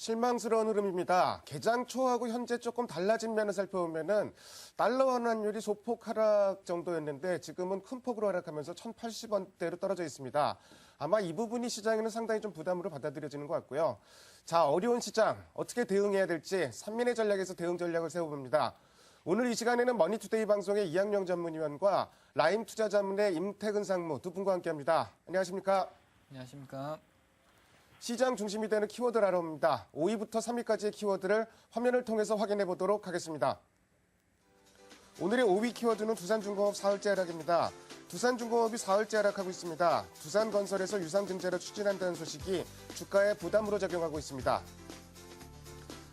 실망스러운 흐름입니다. 개장 초하고 현재 조금 달라진 면을 살펴보면은 달러 환율이 소폭 하락 정도였는데 지금은 큰 폭으로 하락하면서 1,080원대로 떨어져 있습니다. 아마 이 부분이 시장에는 상당히 좀 부담으로 받아들여지는 것 같고요. 자, 어려운 시장 어떻게 대응해야 될지 삼민의 전략에서 대응 전략을 세워봅니다. 오늘 이 시간에는 머니투데이 방송의 이학영 전문위원과 라임 투자자문의 임태근 상무 두 분과 함께합니다. 안녕하십니까? 안녕하십니까? 시장 중심이 되는 키워드를 알아봅니다. 5위부터 3위까지의 키워드를 화면을 통해서 확인해 보도록 하겠습니다. 오늘의 5위 키워드는 두산중공업 사흘째 하락입니다. 두산중공업이 사흘째 하락하고 있습니다. 두산건설에서 유상증자를 추진한다는 소식이 주가에 부담으로 작용하고 있습니다.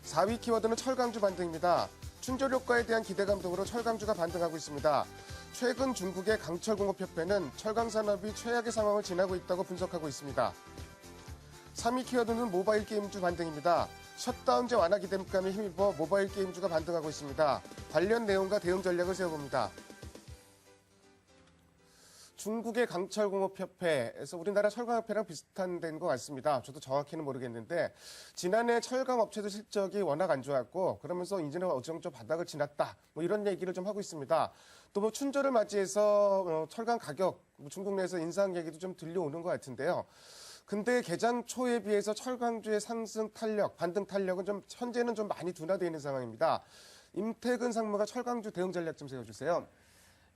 4위 키워드는 철강주 반등입니다. 춘절 효과에 대한 기대감 등으로 철강주가 반등하고 있습니다. 최근 중국의 강철공업협회는 철강산업이 최악의 상황을 지나고 있다고 분석하고 있습니다. 3위 키워드는 모바일 게임주 반등입니다. 셧다운제 완화 기대감에 힘입어 모바일 게임주가 반등하고 있습니다. 관련 내용과 대응 전략을 세워봅니다. 중국의 강철공업협회에서 우리나라 철강협회랑 비슷한 데인 것 같습니다. 저도 정확히는 모르겠는데 지난해 철강업체들 실적이 워낙 안 좋았고 그러면서 이제는 어정쩡 바닥을 지났다. 뭐 이런 얘기를 좀 하고 있습니다. 또 뭐 춘절을 맞이해서 철강 가격 중국 내에서 인상 얘기도 좀 들려오는 것 같은데요. 근데 개장 초에 비해서 철강주의 상승 탄력, 반등 탄력은 좀 현재는 좀 많이 둔화되어 있는 상황입니다. 임태근 상무가 철강주 대응 전략 좀 세워주세요.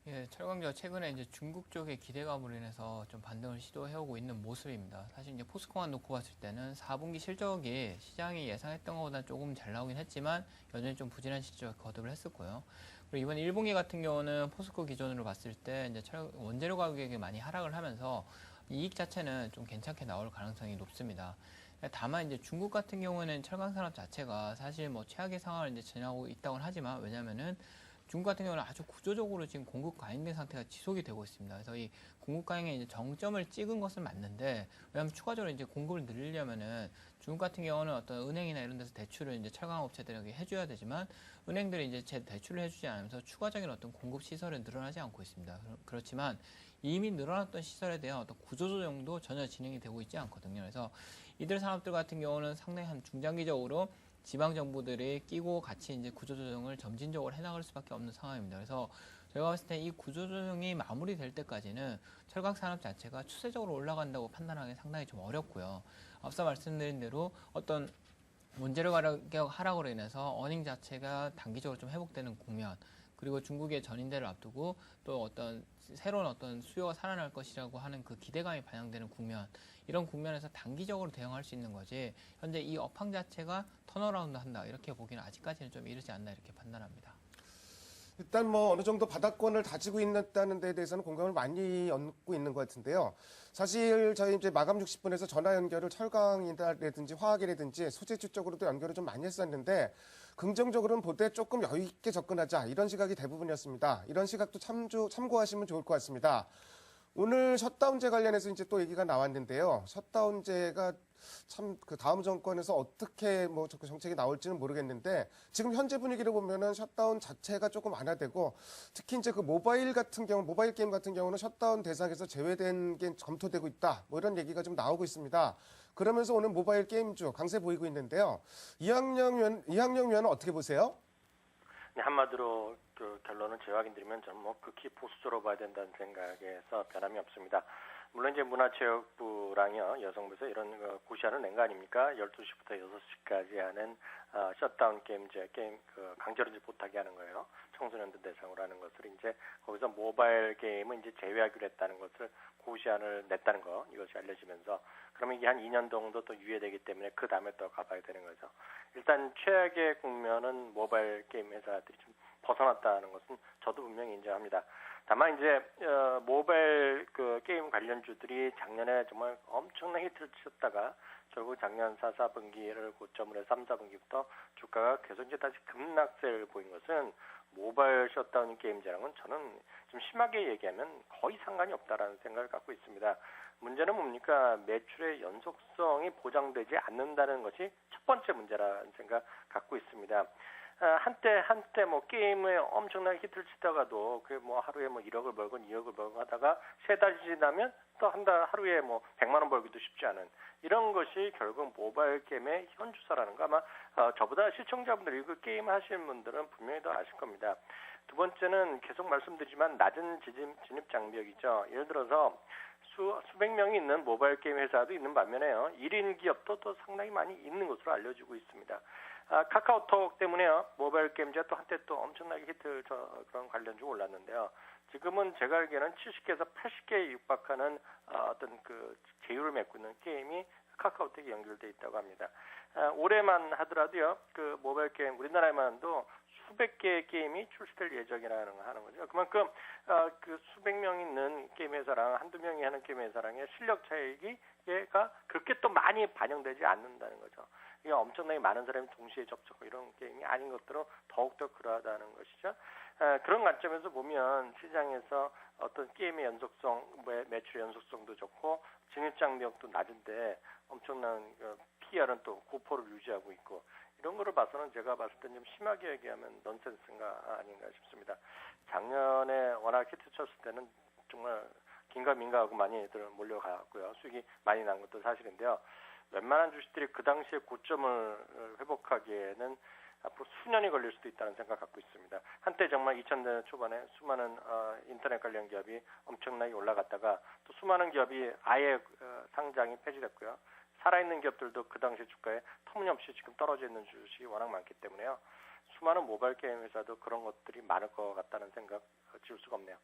예, 철강주가 최근에 이제 중국 쪽의 기대감으로 인해서 좀 반등을 시도해오고 있는 모습입니다. 사실 이제 포스코만 놓고 봤을 때는 4분기 실적이 시장이 예상했던 것보다 조금 잘 나오긴 했지만 여전히 좀 부진한 실적을 거듭을 했었고요. 그리고 이번 1분기 같은 경우는 포스코 기준으로 봤을 때 이제 원재료 가격이 많이 하락을 하면서 이익 자체는 좀 괜찮게 나올 가능성이 높습니다. 다만 이제 중국 같은 경우는 철강 산업 자체가 사실 뭐 최악의 상황을 이제 지나고 있다고는 하지만 왜냐면은 중국 같은 경우는 아주 구조적으로 지금 공급 과잉된 상태가 지속이 되고 있습니다. 그래서 이 공급 과잉에 이제 정점을 찍은 것은 맞는데, 왜냐하면 추가적으로 이제 공급을 늘리려면은 중국 같은 경우는 어떤 은행이나 이런 데서 대출을 이제 철강업체들에게 해줘야 되지만 은행들이 이제 제 대출을 해주지 않으면서 추가적인 어떤 공급 시설은 늘어나지 않고 있습니다. 그렇지만 이미 늘어났던 시설에 대한 어떤 구조조정도 전혀 진행이 되고 있지 않거든요. 그래서 이들 산업들 같은 경우는 상당히 한 중장기적으로 지방 정부들이 끼고 같이 이제 구조조정을 점진적으로 해나갈 수밖에 없는 상황입니다. 그래서 제가 봤을 때 이 구조조정이 마무리될 때까지는 철강 산업 자체가 추세적으로 올라간다고 판단하기 상당히 좀 어렵고요. 앞서 말씀드린 대로 어떤 원재료 가격 하락으로 인해서 어닝 자체가 단기적으로 좀 회복되는 국면, 그리고 중국의 전인대를 앞두고 또 어떤 새로운 어떤 수요가 살아날 것이라고 하는 그 기대감이 반영되는 국면, 이런 국면에서 단기적으로 대응할 수 있는 거지 현재 이 업황 자체가 턴어라운드 한다 이렇게 보기는 아직까지는 좀 이르지 않나 이렇게 판단합니다. 일단 뭐 어느 정도 바닥권을 다지고 있다는 데 대해서는 공감을 많이 얻고 있는 것 같은데요. 사실 저희 이제 마감 60분에서 전화 연결을 철강이라든지 화학이라든지 소재주 쪽으로도 연결을 좀 많이 했었는데 긍정적으로는 볼 때 조금 여유 있게 접근하자 이런 시각이 대부분이었습니다. 이런 시각도 참고하시면 좋을 것 같습니다. 오늘 셧다운제 관련해서 이제 또 얘기가 나왔는데요. 셧다운제가 참 그 다음 정권에서 어떻게 뭐 정책이 나올지는 모르겠는데 지금 현재 분위기를 보면은 셧다운 자체가 조금 완화되고 특히 이제 그 모바일 게임 같은 경우는 셧다운 대상에서 제외된 게 검토되고 있다. 뭐 이런 얘기가 좀 나오고 있습니다. 그러면서 오늘 모바일 게임주 강세 보이고 있는데요. 이학영 위원은 어떻게 보세요? 네, 한마디로 그 결론을 제확인드리면 저는 뭐 극히 보수적으로 봐야 된다는 생각에서 변함이 없습니다. 물론 이제 문화체육부랑요, 여성부에서 이런 고시안을 낸 거 아닙니까? 12시부터 6시까지 하는 셧다운 게임 강제로 이제 못하게 하는 거예요. 청소년들 대상으로 하는 것을 이제 거기서 모바일 게임은 이제 제외하기로 했다는 것을 고시안을 냈다는 거, 이것이 알려지면서 그러면 이게 한 2년 정도 또 유예되기 때문에 그 다음에 또 가봐야 되는 거죠. 일단 최악의 국면은 모바일 게임 회사들이 좀 벗어났다는 것은 저도 분명히 인정합니다. 다만 이제 모바일 그 게임 관련주들이 작년에 정말 엄청난 히트를 쳤다가 결국 작년 4, 4분기를 고점으로 해서 3, 4분기부터 주가가 계속 이제 다시 급락세를 보인 것은 모바일 셧다운 게임제랑은 저는 좀 심하게 얘기하면 거의 상관이 없다라는 생각을 갖고 있습니다. 문제는 뭡니까? 매출의 연속성이 보장되지 않는다는 것이 첫 번째 문제라는 생각 갖고 있습니다. 한때 뭐 게임에 엄청나게 히트를 치다가도 그 뭐 하루에 뭐 1억을 벌건 2억을 벌건 하다가 3달이 지나면 또 한 달 하루에 뭐 100만 원 벌기도 쉽지 않은 이런 것이 결국 모바일 게임의 현주사라는 거 아마 저보다 시청자분들이 그 게임 하시는 분들은 분명히 더 아실 겁니다. 두 번째는 계속 말씀드리지만 낮은 진입 장벽이죠. 예를 들어서 수백 명이 있는 모바일 게임 회사도 있는 반면에요. 1인 기업도 또 상당히 많이 있는 것으로 알려지고 있습니다. 카카오톡 때문에요. 모바일 게임즈가 또 한때 또 엄청나게 히트 그런 관련주 올랐는데요. 지금은 제가 알기에는 70개에서 80개에 육박하는 어떤 그 제휴를 맺고 있는 게임이 카카오톡에 연결돼 있다고 합니다. 올해만 하더라도요. 그 모바일 게임 우리나라에만도 수백 개의 게임이 출시될 예정이라는 거 하는 거죠. 그만큼 그 수백 명 있는 게임 회사랑 한두 명이 하는 게임 회사랑의 실력 차이가 그렇게 또 많이 반영되지 않는다는 거죠. 이게 엄청나게 많은 사람이 동시에 접촉하고 이런 게임이 아닌 것들은 더욱더 그러하다는 것이죠. 그런 관점에서 보면 시장에서 어떤 게임의 연속성, 매출의 연속성도 좋고 진입장벽도 낮은데 엄청난 PR은 또 고포를 유지하고 있고 이런 거를 봐서는 제가 봤을 때 좀 심하게 얘기하면 넌센스가 아닌가 싶습니다. 작년에 워낙 히트 쳤을 때는 정말 긴가민가하고 많이들 몰려갔고요. 수익이 많이 난 것도 사실인데요. 웬만한 주식들이 그 당시에 고점을 회복하기에는 앞으로 수년이 걸릴 수도 있다는 생각 갖고 있습니다. 한때 정말 2000년 초반에 수많은 인터넷 관련 기업이 엄청나게 올라갔다가 또 수많은 기업이 아예 상장이 폐지됐고요. 살아있는 기업들도 그 당시 주가에 터무니없이 지금 떨어져 있는 주식이 워낙 많기 때문에요. 수많은 모바일 게임 회사도 그런 것들이 많을 것 같다는 생각 지울 수가 없네요.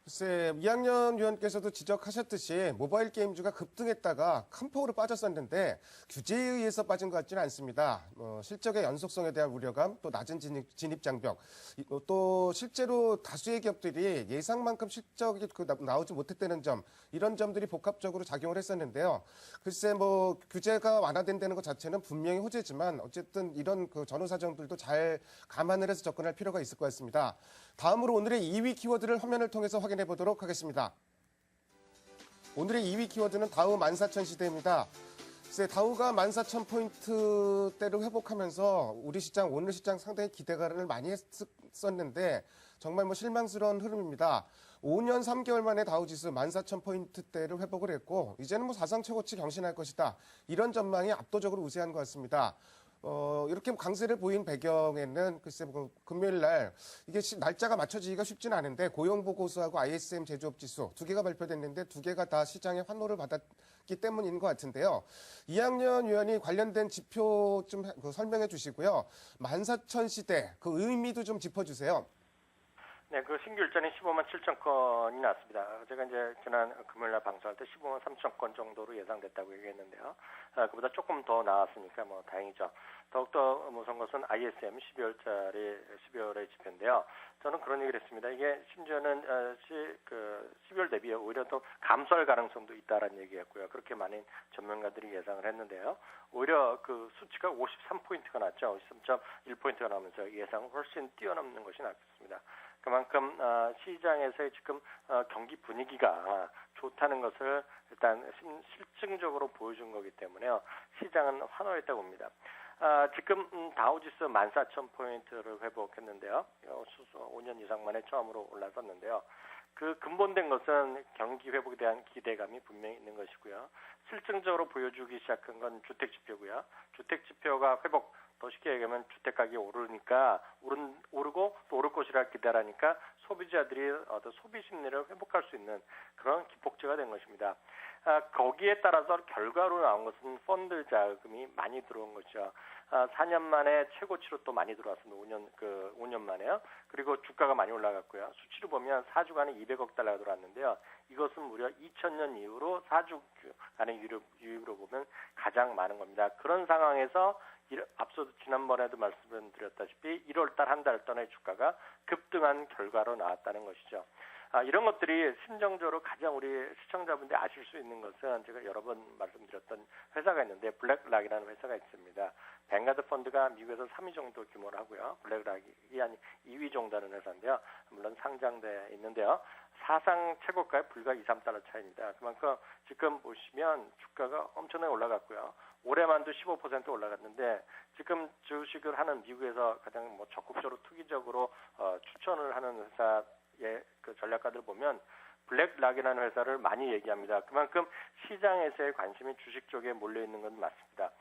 글쎄, 이학년 위원께서도 지적하셨듯이 모바일 게임주가 급등했다가 큰 폭으로 빠졌었는데 규제에 의해서 빠진 것 같지는 않습니다. 실적의 연속성에 대한 우려감, 또 낮은 진입 장벽, 또 실제로 다수의 기업들이 예상만큼 실적이 나오지 못했다는 점, 이런 점들이 복합적으로 작용을 했었는데요. 글쎄, 뭐 규제가 완화된다는 것 자체는 분명히 호재지만 어쨌든 이런 그 전후 사정들도 잘 감안을 해서 접근할 필요가 있을 것 같습니다. 다음으로 오늘의 2위 키워드를 화면을 통해서 확인해 보도록 하겠습니다. 오늘의 2위 키워드는 다우 14,000 시대입니다. 다우가 14,000포인트대를 회복하면서 우리 시장, 오늘 시장 상당히 기대감을 많이 했었는데 정말 뭐 실망스러운 흐름입니다. 5년 3개월 만에 다우지수 14,000포인트대를 회복을 했고 이제는 뭐 사상 최고치 경신할 것이다. 이런 전망이 압도적으로 우세한 것 같습니다. 이렇게 강세를 보인 배경에는 글쎄 금요일 날 이게 날짜가 맞춰지기가 쉽지는 않은데 고용보고서하고 ISM 제조업 지수 두 개가 발표됐는데 두 개가 다 시장의 환호를 받았기 때문인 것 같은데요. 이학년 위원이 관련된 지표 좀 설명해 주시고요. 14,000 시대 그 의미도 좀 짚어주세요. 네, 그 신규 일자는 15만 7천 건이 났습니다. 제가 이제 지난 금요일 날 방송할 때 15만 3천 건 정도로 예상됐다고 얘기했는데요. 그보다 조금 더 나왔으니까 뭐 다행이죠. 더욱더 무서운 것은 ISM 12월의 지표인데요. 저는 그런 얘기를 했습니다. 이게 심지어는 12월 대비에 오히려 더 감소할 가능성도 있다라는 얘기였고요. 그렇게 많은 전문가들이 예상을 했는데요. 오히려 그 수치가 53포인트가 났죠. 53.1포인트가 나오면서 예상을 훨씬 뛰어넘는 것이 났습니다. 그만큼 시장에서의 지금 경기 분위기가 좋다는 것을 일단 실증적으로 보여준 거기 때문에요. 시장은 환호했다고 봅니다. 지금 다우지수 14,000포인트를 회복했는데요. 5년 이상 만에 처음으로 올라섰는데요. 그 근본된 것은 경기 회복에 대한 기대감이 분명히 있는 것이고요. 실증적으로 보여주기 시작한 건 주택 지표고요. 주택 지표가 회복, 더 쉽게 얘기하면 주택 가격이 오르니까 오르고 또 오를 것이라 기대하니까 소비자들이 어떤 소비 심리를 회복할 수 있는 그런 기폭제가 된 것입니다. 거기에 따라서 결과로 나온 것은 펀드 자금이 많이 들어온 거죠. 4년 만에 최고치로 또 많이 들어왔습니다. 5년 만에요. 그리고 주가가 많이 올라갔고요. 수치로 보면 4주간에 200억 달러가 들어왔는데요. 이것은 무려 2000년 이후로 4주간의 유입으로 보면 가장 많은 겁니다. 그런 상황에서 앞서 지난번에도 말씀드렸다시피 1월달 한 달 동안의 주가가 급등한 결과로 나왔다는 것이죠. 이런 것들이 심정적으로 가장 우리 시청자분들이 아실 수 있는 것은 제가 여러 번 말씀드렸던 회사가 있는데 블랙락이라는 회사가 있습니다. 뱅가드 펀드가 미국에서 3위 정도 규모를 하고요. 블랙락이 한 2위 정도 하는 회사인데요. 물론 상장돼 있는데요. 사상 최고가에 불과 2, 3달러 차이입니다. 그만큼 지금 보시면 주가가 엄청나게 올라갔고요. 올해만도 15% 올라갔는데 지금 주식을 하는 미국에서 가장 뭐 적극적으로 투기적으로 추천을 하는 회사의 그 전략가들 보면 블랙락이라는 회사를 많이 얘기합니다. 그만큼 시장에서의 관심이 주식 쪽에 몰려 있는 건 맞습니다.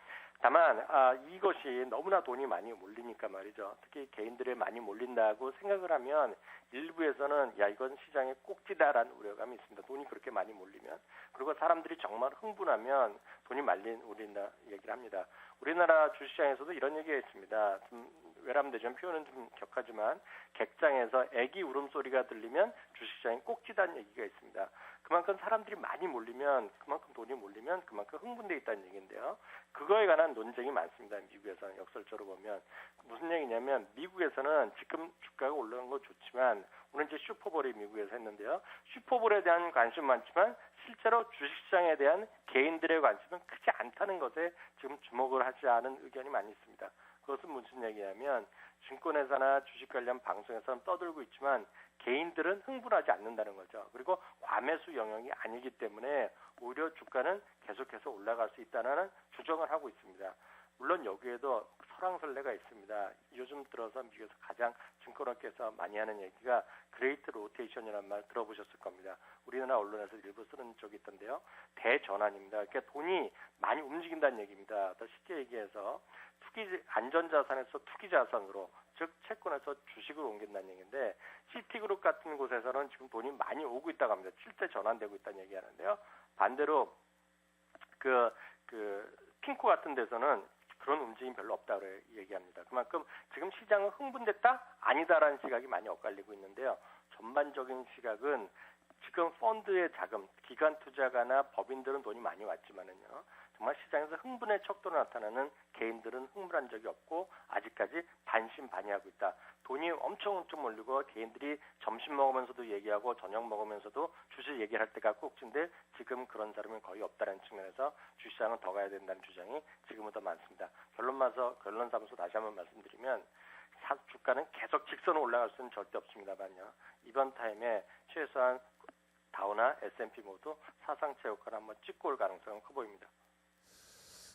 다만 이것이 너무나 돈이 많이 몰리니까 말이죠. 특히 개인들이 많이 몰린다고 생각을 하면 일부에서는 야 이건 시장의 꼭지다라는 우려감이 있습니다. 돈이 그렇게 많이 몰리면. 그리고 사람들이 정말 흥분하면 돈이 몰린다 얘기를 합니다. 우리나라 주식시장에서도 이런 얘기가 있습니다. 좀 외람되지만 표현은 좀 격하지만 객장에서 애기 울음소리가 들리면 주식시장이 꼭지다는 얘기가 있습니다. 그만큼 사람들이 많이 몰리면 그만큼 돈이 몰리면 그만큼 흥분돼 있다는 얘기인데요. 그거에 관한 논쟁이 많습니다. 미국에서는 역설적으로 보면 무슨 얘기냐면 미국에서는 지금 주가가 올라간 거 좋지만 오늘 이제 슈퍼볼이 미국에서 했는데요. 슈퍼볼에 대한 관심은 많지만 실제로 주식시장에 대한 개인들의 관심은 크지 않다는 것에 지금 주목을 하지 않은 의견이 많이 있습니다. 그것은 무슨 얘기냐면 증권회사나 주식 관련 방송에서는 떠들고 있지만 개인들은 흥분하지 않는다는 거죠. 그리고 과매수 영역이 아니기 때문에 오히려 주가는 계속해서 올라갈 수 있다는 주장을 하고 있습니다. 물론 여기에도 설왕설래가 있습니다. 요즘 들어서 미국에서 가장 증권업계에서 많이 하는 얘기가 그레이트 로테이션이라는 말 들어보셨을 겁니다. 우리나라 언론에서 일부 쓰는 쪽이 있던데요. 대전환입니다. 그러니까 돈이 많이 움직인다는 얘기입니다. 더 쉽게 얘기해서 안전자산에서 투기자산으로 즉 채권에서 주식으로 옮긴다는 얘기인데 시티그룹 같은 곳에서는 지금 돈이 많이 오고 있다고 합니다. 실제 전환되고 있다는 얘기하는데요. 반대로 그 핑코 같은 데서는 그런 움직임이 별로 없다고 얘기합니다. 그만큼 지금 시장은 흥분됐다? 아니다라는 시각이 많이 엇갈리고 있는데요. 전반적인 시각은 지금 펀드의 자금, 기관 투자가나 법인들은 돈이 많이 왔지만은요. 정말 시장에서 흥분의 척도로 나타나는 개인들은 흥분한 적이 없고 아직까지 반신반의하고 있다. 돈이 엄청 몰리고 개인들이 점심 먹으면서도 얘기하고 저녁 먹으면서도 주식 얘기를 할 때가 꼭지인데 지금 그런 사람은 거의 없다는 측면에서 주시장은 더 가야 된다는 주장이 지금은 더 많습니다. 결론 삼아서 다시 한번 말씀드리면 주가는 계속 직선으로 올라갈 수는 절대 없습니다만요. 이번 타임에 최소한 다우나 S&P 모두 사상 최고가를 한번 찍고 올 가능성은 커 보입니다.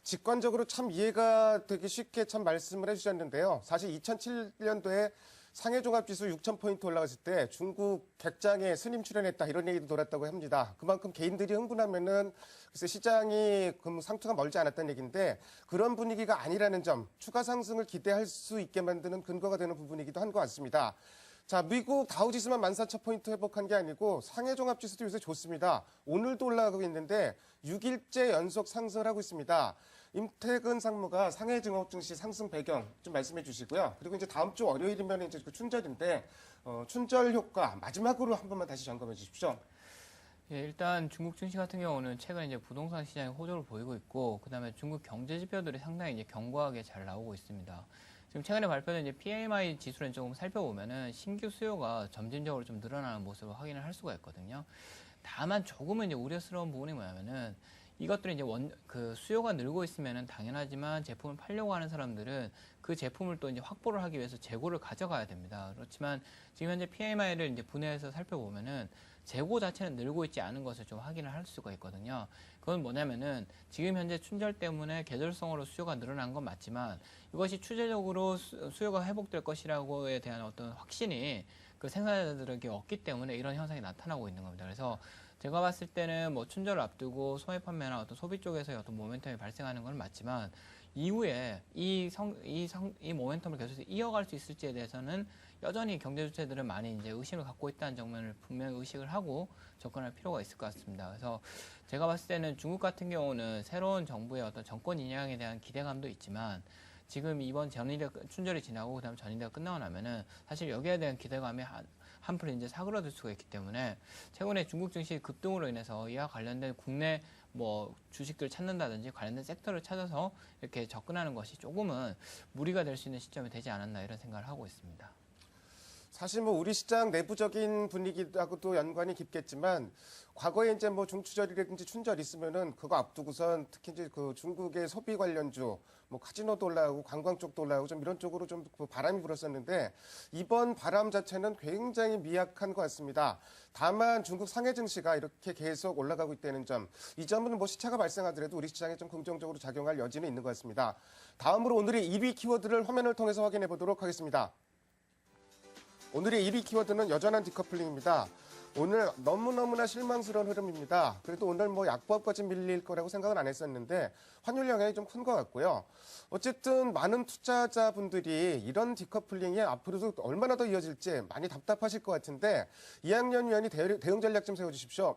직관적으로 참 이해가 되기 쉽게 참 말씀을 해주셨는데요. 사실 2007년도에 상해종합지수 6,000포인트 올라갔을 때 중국 객장에 스님 출연했다 이런 얘기도 돌았다고 합니다. 그만큼 개인들이 흥분하면은 글쎄 시장이 상투가 멀지 않았다는 얘기인데 그런 분위기가 아니라는 점, 추가 상승을 기대할 수 있게 만드는 근거가 되는 부분이기도 한 것 같습니다. 자, 미국 다우지수만 14,000포인트 회복한 게 아니고 상해종합지수도 요새 좋습니다. 오늘도 올라가고 있는데 6일째 연속 상승을 하고 있습니다. 임태근 상무가 상해증업증시 상승 배경 좀 말씀해 주시고요. 그리고 이제 다음 주 월요일이면 이제 그 춘절인데 춘절 효과 마지막으로 한 번만 다시 점검해 주십시오. 예, 일단 중국 증시 같은 경우는 최근 이제 부동산 시장이 호조를 보이고 있고, 그다음에 중국 경제 지표들이 상당히 이제 견고하게 잘 나오고 있습니다. 지금 최근에 발표된 이제 PMI 지수를 조금 살펴보면은 신규 수요가 점진적으로 좀 늘어나는 모습을 확인을 할 수가 있거든요. 다만 조금은 이제 우려스러운 부분이 뭐냐면은 이것들이 이제 그 수요가 늘고 있으면은 당연하지만 제품을 팔려고 하는 사람들은 그 제품을 또 이제 확보를 하기 위해서 재고를 가져가야 됩니다. 그렇지만 지금 현재 PMI를 이제 분해해서 살펴보면은 재고 자체는 늘고 있지 않은 것을 좀 확인을 할 수가 있거든요. 그건 뭐냐면은 지금 현재 춘절 때문에 계절성으로 수요가 늘어난 건 맞지만 이것이 추세적으로 수요가 회복될 것이라고에 대한 어떤 확신이 그 생산자들에게 없기 때문에 이런 현상이 나타나고 있는 겁니다. 그래서 제가 봤을 때는 뭐 춘절을 앞두고 소매 판매나 어떤 소비 쪽에서의 어떤 모멘텀이 발생하는 건 맞지만 이후에 이 모멘텀을 계속 이어갈 수 있을지에 대해서는 여전히 경제 주체들은 많이 이제 의심을 갖고 있다는 점을 분명히 의식을 하고 접근할 필요가 있을 것 같습니다. 그래서 제가 봤을 때는 중국 같은 경우는 새로운 정부의 어떤 정권 인양에 대한 기대감도 있지만 지금 이번 춘절이 지나고 그다음 전인대가 끝나고 나면은 사실 여기에 대한 기대감이 한풀 이제 사그라들 수가 있기 때문에 최근에 중국 증시 급등으로 인해서 이와 관련된 국내 뭐 주식들 찾는다든지 관련된 섹터를 찾아서 이렇게 접근하는 것이 조금은 무리가 될 수 있는 시점이 되지 않았나 이런 생각을 하고 있습니다. 사실 뭐 우리 시장 내부적인 분위기하고도 연관이 깊겠지만 과거에 이제 뭐 중추절이라든지 춘절 있으면은 그거 앞두고선 특히 이제 그 중국의 소비 관련주 뭐 카지노도 올라가고 관광 쪽도 올라가고 좀 이런 쪽으로 좀 그 바람이 불었었는데 이번 바람 자체는 굉장히 미약한 것 같습니다. 다만 중국 상해 증시가 이렇게 계속 올라가고 있다는 점, 이 점은 뭐 시차가 발생하더라도 우리 시장에 좀 긍정적으로 작용할 여지는 있는 것 같습니다. 다음으로 오늘의 2위 키워드를 화면을 통해서 확인해 보도록 하겠습니다. 오늘의 1위 키워드는 여전한 디커플링입니다. 오늘 너무너무나 실망스러운 흐름입니다. 그래도 오늘 뭐 약보합까지 밀릴 거라고 생각은 안 했었는데 환율 영향이 좀 큰 것 같고요. 어쨌든 많은 투자자분들이 이런 디커플링이 앞으로도 얼마나 더 이어질지 많이 답답하실 것 같은데 이학년 위원이 대응 전략 좀 세워주십시오.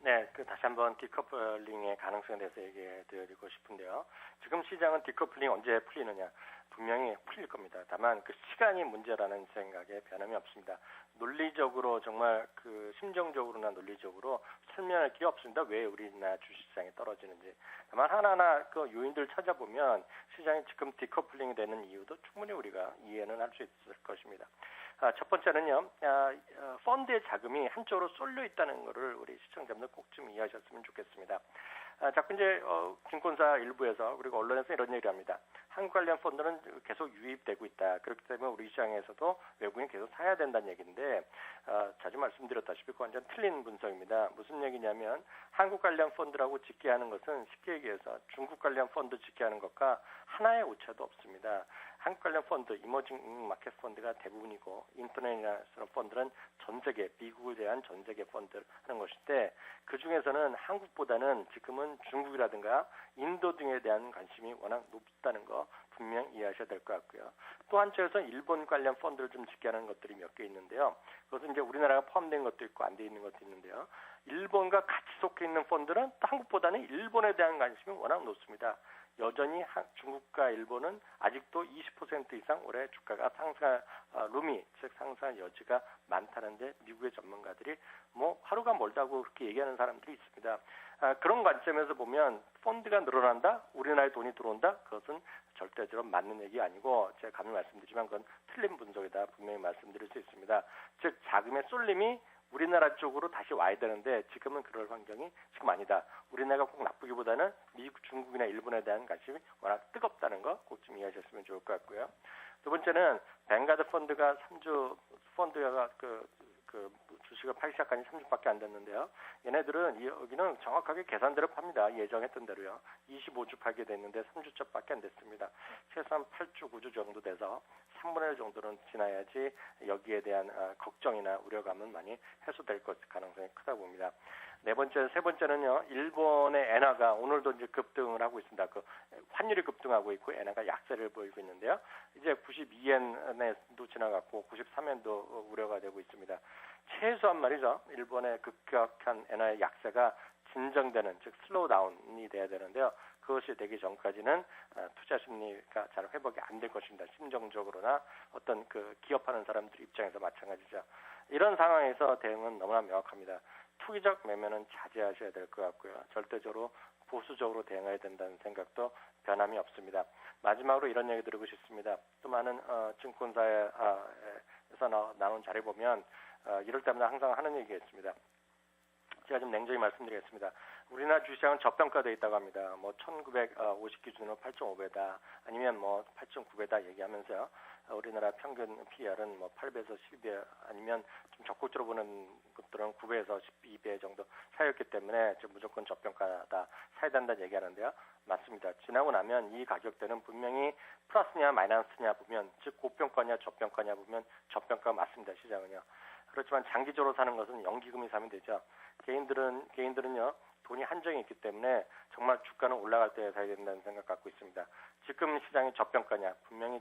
네, 다시 한번 디커플링의 가능성에 대해서 얘기해 드리고 싶은데요. 지금 시장은 디커플링 언제 풀리느냐? 분명히 풀릴 겁니다. 다만 그 시간이 문제라는 생각에 변함이 없습니다. 논리적으로 정말 심정적으로나 논리적으로 설명할 게 없습니다. 왜 우리나라 주식시장이 떨어지는지. 다만 하나하나 그 요인들 찾아보면 시장이 지금 디커플링이 되는 이유도 충분히 우리가 이해는 할 수 있을 것입니다. 첫 번째는요, 펀드의 자금이 한쪽으로 쏠려 있다는 것을 우리 시청자분들 꼭 좀 이해하셨으면 좋겠습니다. 자꾸 이제 증권사 일부에서 그리고 언론에서 이런 얘기를 합니다. 한국 관련 펀드는 계속 유입되고 있다. 그렇기 때문에 우리 시장에서도 외국인이 계속 사야 된다는 얘기인데 자주 말씀드렸다시피 그건 완전 틀린 분석입니다. 무슨 얘기냐면 한국 관련 펀드라고 짓게 하는 것은 쉽게 얘기해서 중국 관련 펀드 짓게 하는 것과 하나의 오차도 없습니다. 한국 관련 펀드, 이머징 마켓 펀드가 대부분이고 인터내셔널 펀드는 전 세계, 미국에 대한 전 세계 펀드를 하는 것인데 그중에서는 한국보다는 지금은 중국이라든가 인도 등에 대한 관심이 워낙 높다는 거 분명 이해하셔야 될 것 같고요. 또 한쪽에서 일본 관련 펀드를 좀 짓게 하는 것들이 몇 개 있는데요. 그것은 이제 우리나라가 포함된 것도 있고 안 돼 있는 것도 있는데요. 일본과 같이 속해 있는 펀드는 또 한국보다는 일본에 대한 관심이 워낙 높습니다. 여전히 중국과 일본은 아직도 20% 이상 올해 주가가 상승 즉 상승 여지가 많다는데 미국의 전문가들이 뭐 하루가 멀다고 그렇게 얘기하는 사람들이 있습니다. 그런 관점에서 보면 펀드가 늘어난다, 우리나라에 돈이 들어온다, 그것은 절대적으로 맞는 얘기 아니고 제가 감히 말씀드리지만 그건 틀린 분석이다 분명히 말씀드릴 수 있습니다. 즉 자금의 쏠림이 우리나라 쪽으로 다시 와야 되는데 지금은 그럴 환경이 지금 아니다. 우리나라가 꼭 나쁘기보다는 미국, 중국이나 일본에 대한 관심이 워낙 뜨겁다는 거 꼭 좀 이해하셨으면 좋을 것 같고요. 두 번째는 뱅가드 펀드가 3주 펀드가 주식을 팔기 시작한 지 3주밖에 안 됐는데요. 얘네들은 여기는 정확하게 계산대로 팝니다. 예정했던 대로요. 25주 팔게 됐는데 3주째밖에 안 됐습니다. 최소한 8주, 9주 정도 돼서 3분의 1 정도는 지나야지 여기에 대한 걱정이나 우려감은 많이 해소될 가능성이 크다고 봅니다. 세 번째는요, 일본의 엔화가 오늘도 이제 급등을 하고 있습니다. 환율이 급등하고 있고 엔화가 약세를 보이고 있는데요. 이제 92엔에도 지나갔고 93엔도 우려가 되고 있습니다. 최소한 말이죠. 일본의 급격한 엔화의 약세가 진정되는, 즉 슬로우다운이 돼야 되는데요. 그것이 되기 전까지는 투자 심리가 잘 회복이 안 될 것입니다. 심정적으로나 어떤 기업하는 사람들 입장에서 마찬가지죠. 이런 상황에서 대응은 너무나 명확합니다. 투기적 매매는 자제하셔야 될 것 같고요. 절대적으로 보수적으로 대응해야 된다는 생각도 변함이 없습니다. 마지막으로 이런 얘기 드리고 싶습니다. 또 많은 증권사에서 나온 자료 보면 이럴 때마다 항상 하는 얘기가 있습니다. 제가 좀 냉정히 말씀드리겠습니다. 우리나라 주식시장은 저평가되어 있다고 합니다. 1950 기준으로 8.5배다 아니면 8.9배다 얘기하면서요. 우리나라 평균 PER은 8배에서 12배 아니면 좀 적극적으로 보는 것들은 9배에서 12배 정도 사이였기 때문에 무조건 저평가다, 사야 된다는 얘기하는데요. 맞습니다. 지나고 나면 이 가격대는 분명히 플러스냐 마이너스냐 보면, 즉 고평가냐 저평가냐 보면 저평가 맞습니다. 시장은요. 그렇지만 장기적으로 사는 것은 연기금이 사면 되죠. 개인들은요. 돈이 한정이 있기 때문에 정말 주가는 올라갈 때 사야 된다는 생각 갖고 있습니다. 지금 시장이 저평가냐, 분명히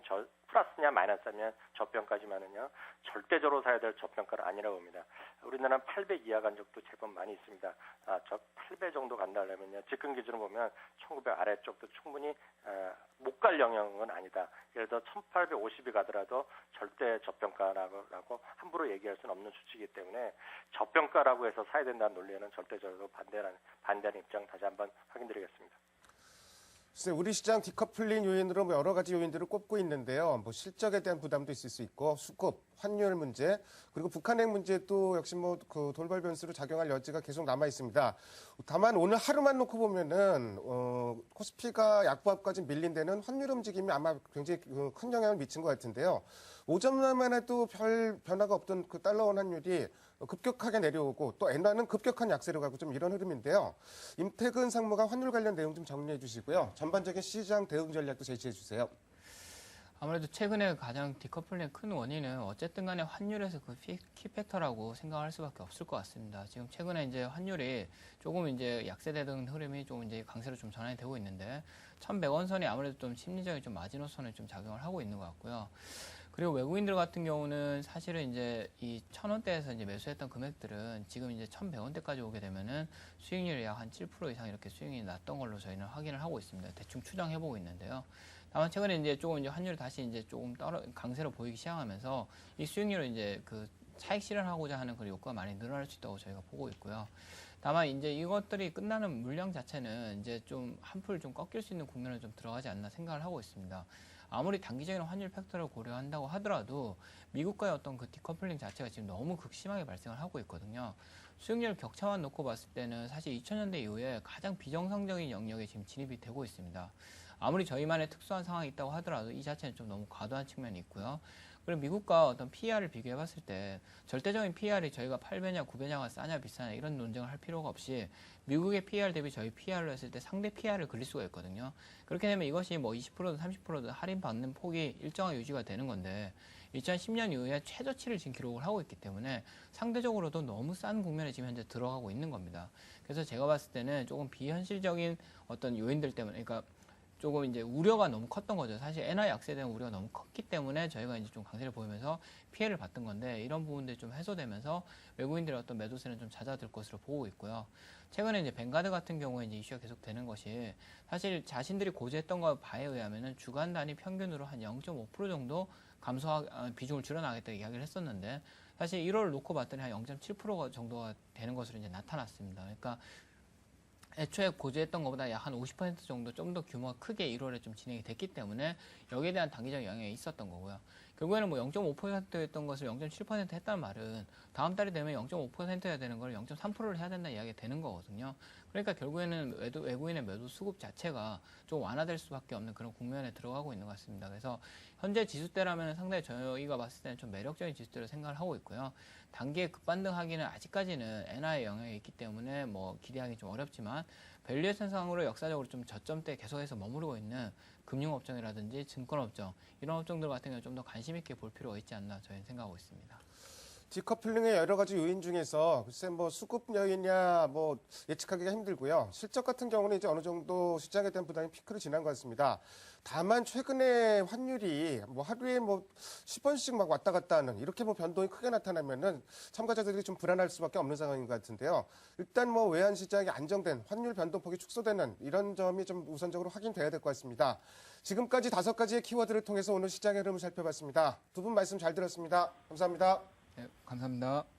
플러스냐 마이너스냐 저평가지만은요, 절대적으로 사야 될 저평가는 아니라고 봅니다. 우리나라는 800 이하 간 적도 제법 많이 있습니다. 8배 정도 간다 하려면요, 지금 기준으로 보면 1900 아래쪽도 충분히 못 갈 영역은 아니다. 예를 들어 1850이 가더라도 절대 저평가라고 함부로 얘기할 수는 없는 수치이기 때문에 저평가라고 해서 사야 된다는 논리에는 절대적으로 반대하는 입장 다시 한번 확인드리겠습니다. 글쎄, 우리 시장 디커플링 요인으로 뭐 여러 가지 요인들을 꼽고 있는데요. 뭐 실적에 대한 부담도 있을 수 있고 수급, 환율 문제, 그리고 북한핵 문제도 역시 뭐 그 돌발 변수로 작용할 여지가 계속 남아 있습니다. 다만 오늘 하루만 놓고 보면은 코스피가 약보합까지 밀린 데는 환율 움직임이 아마 굉장히 큰 영향을 미친 것 같은데요. 오전만 해도 별 변화가 없던 그 달러원 환율이 급격하게 내려오고 또 엔화는 급격한 약세로 가고 좀 이런 흐름인데요. 임태근 상무가 환율 관련 내용 좀 정리해 주시고요. 전반적인 시장 대응 전략도 제시해 주세요. 아무래도 최근에 가장 디커플링의 큰 원인은 어쨌든 간에 환율에서 그 키팩터라고 생각할 수밖에 없을 것 같습니다. 지금 최근에 이제 환율이 조금 이제 약세되던 흐름이 좀 이제 강세로 좀 전환이 되고 있는데 1,100원 선이 아무래도 좀 심리적인 좀 마지노선에 좀 작용을 하고 있는 것 같고요. 그리고 외국인들 같은 경우는 사실은 이제 이 1,000원대에서 이제 매수했던 금액들은 지금 이제 1,100원대까지 오게 되면은 수익률이 약 한 7% 이상 이렇게 수익이 났던 걸로 저희는 확인을 하고 있습니다. 대충 추정해보고 있는데요. 다만 최근에 이제 조금 이제 환율이 다시 이제 조금 강세로 보이기 시작하면서 이 수익률을 이제 그 차익 실현하고자 하는 그런 욕구가 많이 늘어날 수 있다고 저희가 보고 있고요. 다만 이제 이것들이 끝나는 물량 자체는 이제 좀 한풀 좀 꺾일 수 있는 국면에 좀 들어가지 않나 생각을 하고 있습니다. 아무리 단기적인 환율 팩터를 고려한다고 하더라도 미국과의 어떤 그 디커플링 자체가 지금 너무 극심하게 발생을 하고 있거든요. 수익률 격차만 놓고 봤을 때는 사실 2000년대 이후에 가장 비정상적인 영역에 지금 진입이 되고 있습니다. 아무리 저희만의 특수한 상황이 있다고 하더라도 이 자체는 좀 너무 과도한 측면이 있고요. 그리고 미국과 어떤 PER을 비교해 봤을 때 절대적인 PER이 저희가 8배냐 9배냐가 싸냐 비싸냐 이런 논쟁을 할 필요가 없이 미국의 PER 대비 저희 PER로 했을 때 상대 PER을 그릴 수가 있거든요. 그렇게 되면 이것이 뭐 20%든 30%든 할인받는 폭이 일정하게 유지가 되는 건데 2010년 이후에 최저치를 지금 기록을 하고 있기 때문에 상대적으로도 너무 싼 국면에 지금 현재 들어가고 있는 겁니다. 그래서 제가 봤을 때는 조금 비현실적인 어떤 요인들 때문에 그러니까 조금 이제 우려가 너무 컸던 거죠. 사실 엔화 약세에 대한 우려가 너무 컸기 때문에 저희가 이제 좀 강세를 보이면서 피해를 봤던 건데 이런 부분들이 좀 해소되면서 외국인들의 어떤 매도세는 좀 잦아들 것으로 보고 있고요. 최근에 이제 뱅가드 같은 경우에 이제 이슈가 계속 되는 것이 사실 자신들이 고지했던 것 바에 의하면은 주간 단위 평균으로 한 0.5% 정도 비중을 줄여나가겠다 이야기를 했었는데 사실 1월을 놓고 봤더니 한 0.7% 정도가 되는 것으로 이제 나타났습니다. 그러니까 애초에 고지했던 것보다 약 한 50% 정도 좀 더 규모가 크게 1월에 좀 진행이 됐기 때문에 여기에 대한 단기적 영향이 있었던 거고요. 결국에는 뭐 0.5%였던 것을 0.7% 했다는 말은 다음 달이 되면 0.5%해야 되는 걸 0.3%를 해야 된다는 이야기가 되는 거거든요. 그러니까 결국에는 외국인의 매도 수급 자체가 좀 완화될 수밖에 없는 그런 국면에 들어가고 있는 것 같습니다. 그래서 현재 지수대라면 상당히 저희가 봤을 때는 좀 매력적인 지수대로 생각을 하고 있고요. 단기에 급반등하기는 아직까지는 엔화의 영향이 있기 때문에 뭐 기대하기 좀 어렵지만 밸류에이션상으로 역사적으로 좀 저점대 계속해서 머무르고 있는 금융업종이라든지 증권업종 이런 업종들 같은 경우는 좀 더 관심 있게 볼 필요가 있지 않나 저희는 생각하고 있습니다. 디커플링의 여러 가지 요인 중에서 글쎄 뭐 수급 요인이냐 뭐 예측하기가 힘들고요. 실적 같은 경우는 이제 어느 정도 시장에 대한 부담이 피크를 지난 것 같습니다. 다만 최근에 환율이 뭐 하루에 뭐 10원씩 막 왔다 갔다 하는 이렇게 뭐 변동이 크게 나타나면은 참가자들이 좀 불안할 수밖에 없는 상황인 것 같은데요. 일단 뭐 외환 시장이 안정된 환율 변동폭이 축소되는 이런 점이 좀 우선적으로 확인돼야 될 것 같습니다. 지금까지 5가지의 키워드를 통해서 오늘 시장의 흐름을 살펴봤습니다. 두 분 말씀 잘 들었습니다. 감사합니다. 네, 감사합니다.